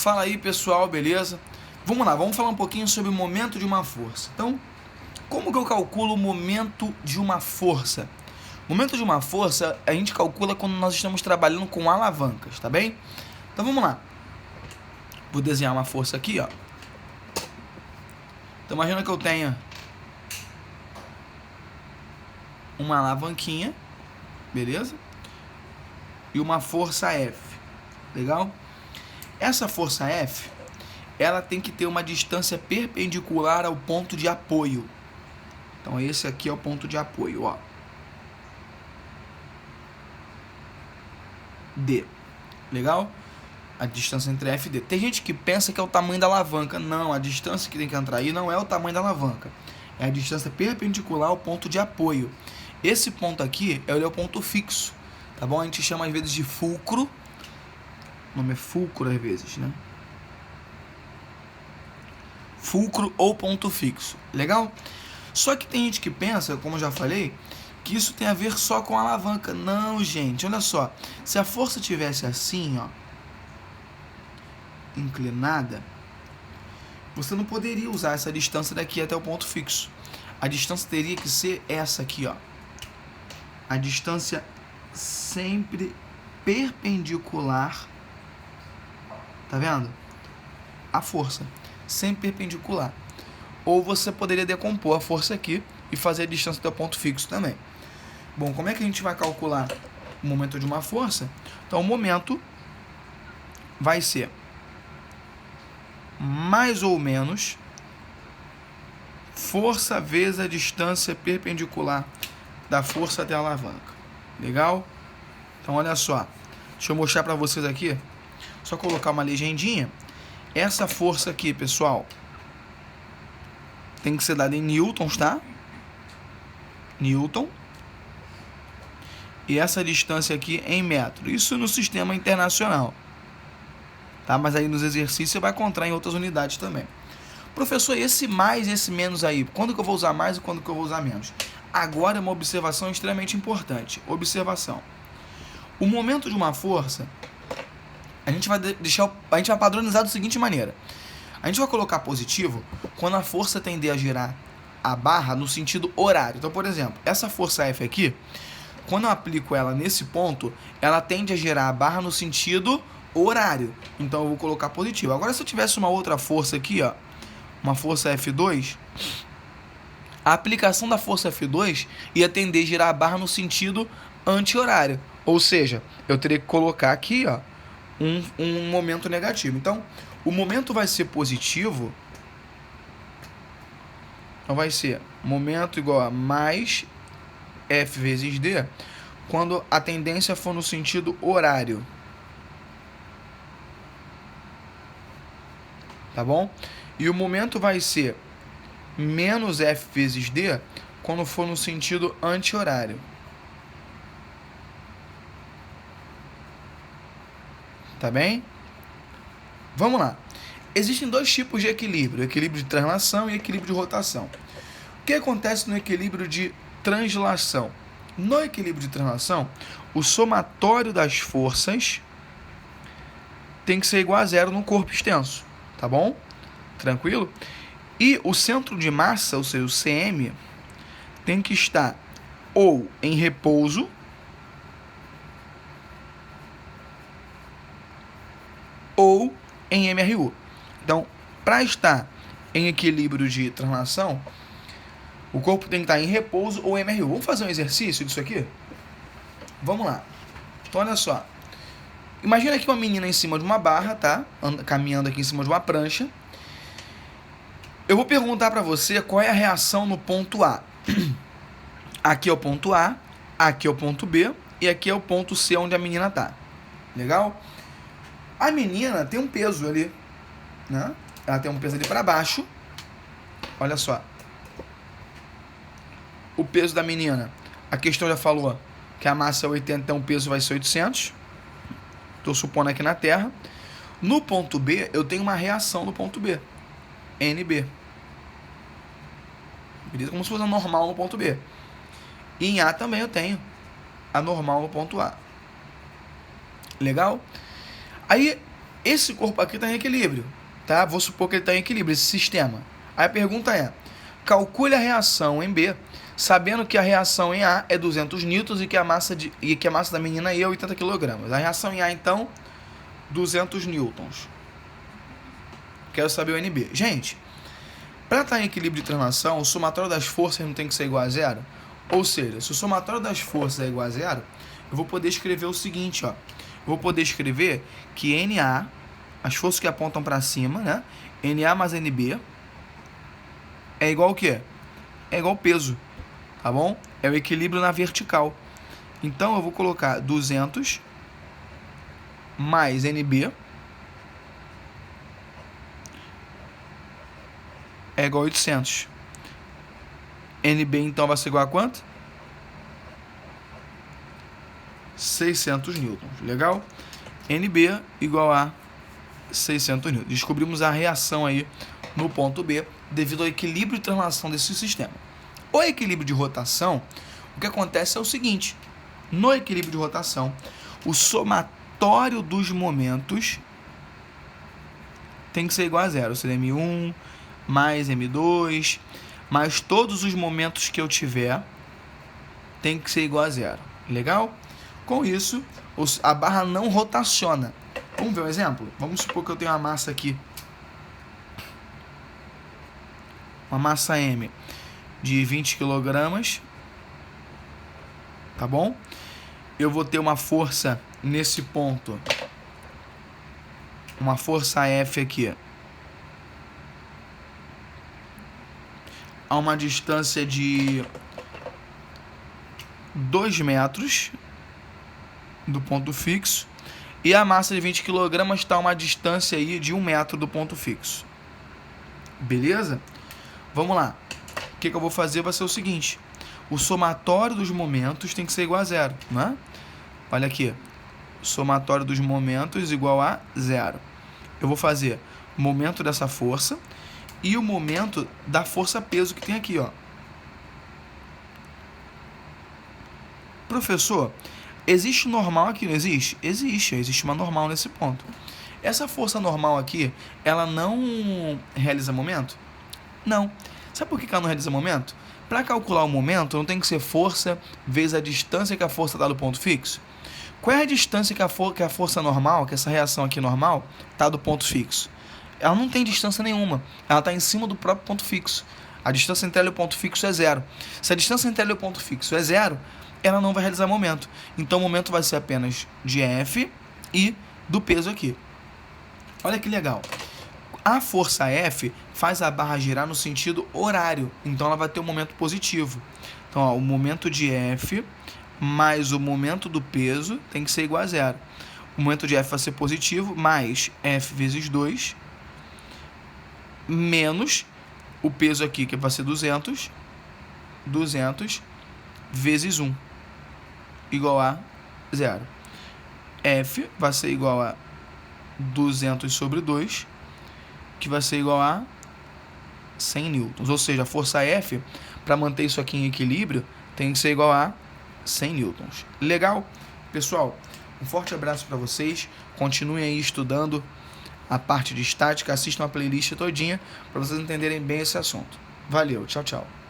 Fala aí, pessoal, beleza? Vamos lá, vamos falar um pouquinho sobre o momento de uma força. Então, como que eu calculo o momento de uma força? O momento de uma força a gente calcula quando nós estamos trabalhando com alavancas, tá bem? Então vamos lá. Vou desenhar uma força aqui, ó. Então imagina que eu tenha uma alavanquinha, beleza? E uma força F, legal? Essa força F, ela tem que ter uma distância perpendicular ao ponto de apoio. Então esse aqui é o ponto de apoio, ó. D, legal? A distância entre F e D. Tem gente que pensa que é o tamanho da alavanca. Não, a distância que tem que entrar aí não é o tamanho da alavanca. É a distância perpendicular ao ponto de apoio. Esse ponto aqui é o ponto fixo, tá bom? A gente chama às vezes de fulcro. O nome é fulcro às vezes, né? Fulcro ou ponto fixo, legal? Só que tem gente que pensa, como eu já falei, que isso tem a ver só com a alavanca. Não, gente, olha só. Se a força tivesse assim, ó, inclinada, você não poderia usar essa distância daqui até o ponto fixo. A distância teria que ser essa aqui, ó. A distância sempre perpendicular, tá vendo? A força, sempre perpendicular. Ou você poderia decompor a força aqui e fazer a distância até o ponto fixo também. Bom, como é que a gente vai calcular o momento de uma força? Então, o momento vai ser mais ou menos força vezes a distância perpendicular da força até a alavanca. Legal? Então, olha só. Deixa eu mostrar para vocês aqui. Só colocar uma legendinha. Essa força aqui, pessoal, tem que ser dada em newtons, tá? Newton. E essa distância aqui em metro. Isso no sistema internacional. Tá? Mas aí nos exercícios você vai encontrar em outras unidades também. Professor, esse mais e esse menos aí, quando que eu vou usar mais e quando que eu vou usar menos? Agora é uma observação extremamente importante. Observação. O momento de uma força, a gente vai padronizar da seguinte maneira. A gente vai colocar positivo quando a força tender a girar a barra no sentido horário. Então, por exemplo, essa força F aqui, quando eu aplico ela nesse ponto, ela tende a girar a barra no sentido horário. Então eu vou colocar positivo. Agora, se eu tivesse uma outra força aqui, ó, uma força F2, a aplicação da força F2 ia tender a girar a barra no sentido anti-horário. Ou seja, eu teria que colocar aqui, ó, um momento negativo. Então, o momento vai ser positivo. Então, vai ser momento igual a mais F vezes D, quando a tendência for no sentido horário. Tá bom? E o momento vai ser menos F vezes D quando for no sentido anti-horário. Tá bem? Vamos lá. Existem dois tipos de equilíbrio: equilíbrio de translação e equilíbrio de rotação. O que acontece no equilíbrio de translação? No equilíbrio de translação, o somatório das forças tem que ser igual a zero no corpo extenso. Tá bom? Tranquilo? E o centro de massa, ou seja, o CM, tem que estar ou em repouso ou em MRU. Então, para estar em equilíbrio de translação, o corpo tem que estar em repouso ou MRU. Vamos fazer um exercício disso aqui? Vamos lá. Então, olha só. Imagina aqui uma menina em cima de uma barra, tá? Caminhando aqui em cima de uma prancha. Eu vou perguntar para você qual é a reação no ponto A. Aqui é o ponto A, aqui é o ponto B e aqui é o ponto C onde a menina tá. Legal? A menina tem um peso ali, né? Ela tem um peso ali para baixo. Olha só. O peso da menina, a questão já falou que a massa é 80, então o peso vai ser 800. Estou supondo aqui na Terra. No ponto B, eu tenho uma reação no ponto B. NB. Beleza? Como se fosse a normal no ponto B. E em A também eu tenho a normal no ponto A. Legal? Aí, Esse corpo aqui está em equilíbrio, tá? Vou supor que ele está em equilíbrio, esse sistema. Aí a pergunta é, calcule a reação em B, sabendo que a reação em A é 200 newtons e que a massa da menina é 80 kg. A reação em A, então, 200 newtons. Quero saber o NB. Gente, para estar em equilíbrio de translação, o somatório das forças não tem que ser igual a zero? Ou seja, se o somatório das forças é igual a zero, eu vou poder escrever o seguinte, ó. Eu vou poder escrever que NA, as forças que apontam para cima, né? NA mais NB é igual ao quê? É igual ao peso, tá bom? É o equilíbrio na vertical. Então, eu vou colocar 200 mais NB é igual a 800. NB, então, vai ser igual a quanto? 600 newtons. Legal? NB igual a 600 newtons. Descobrimos a reação aí no ponto B devido ao equilíbrio de translação desse sistema. O equilíbrio de rotação, o que acontece é o seguinte. No equilíbrio de rotação, o somatório dos momentos tem que ser igual a zero. Ou seja, M1 mais M2, mais todos os momentos que eu tiver tem que ser igual a zero. Legal? Com isso, a barra não rotaciona. Vamos ver um exemplo? Vamos supor que eu tenho uma massa aqui. Uma massa M de 20 kg. Tá bom? Eu vou ter uma força nesse ponto. Uma força F aqui. A uma distância de 2 metros do ponto fixo. E a massa de 20 kg está a uma distância aí de 1 metro do ponto fixo. Beleza? Vamos lá. O que eu vou fazer vai ser o seguinte. O somatório dos momentos tem que ser igual a zero, né? Olha aqui. Somatório dos momentos igual a zero. Eu vou fazer o momento dessa força e o momento da força-peso que tem aqui, ó. Professor, existe normal aqui, não existe? Existe uma normal nesse ponto. Essa força normal aqui, ela não realiza momento? Não. Sabe por que ela não realiza momento? Para calcular o momento, não tem que ser força vezes a distância que a força dá do ponto fixo? Qual é a distância que a força normal, que essa reação aqui normal, está do ponto fixo? Ela não tem distância nenhuma. Ela está em cima do próprio ponto fixo. A distância entre ela e o ponto fixo é zero. Se a distância entre ela e o ponto fixo é zero, ela não vai realizar momento. Então, o momento vai ser apenas de F e do peso aqui. Olha que legal. A força F faz a barra girar no sentido horário. Então, ela vai ter um momento positivo. Então, ó, o momento de F mais o momento do peso tem que ser igual a zero. O momento de F vai ser positivo, mais F vezes 2, menos o peso aqui, que vai ser 200 vezes 1, igual a 0. F vai ser igual a 200 sobre 2, que vai ser igual a 100 newtons. Ou seja, a força F, para manter isso aqui em equilíbrio, tem que ser igual a 100 newtons. Legal? Pessoal, um forte abraço para vocês. Continuem aí estudando a parte de estática. Assistam a playlist todinha para vocês entenderem bem esse assunto. Valeu, tchau, tchau.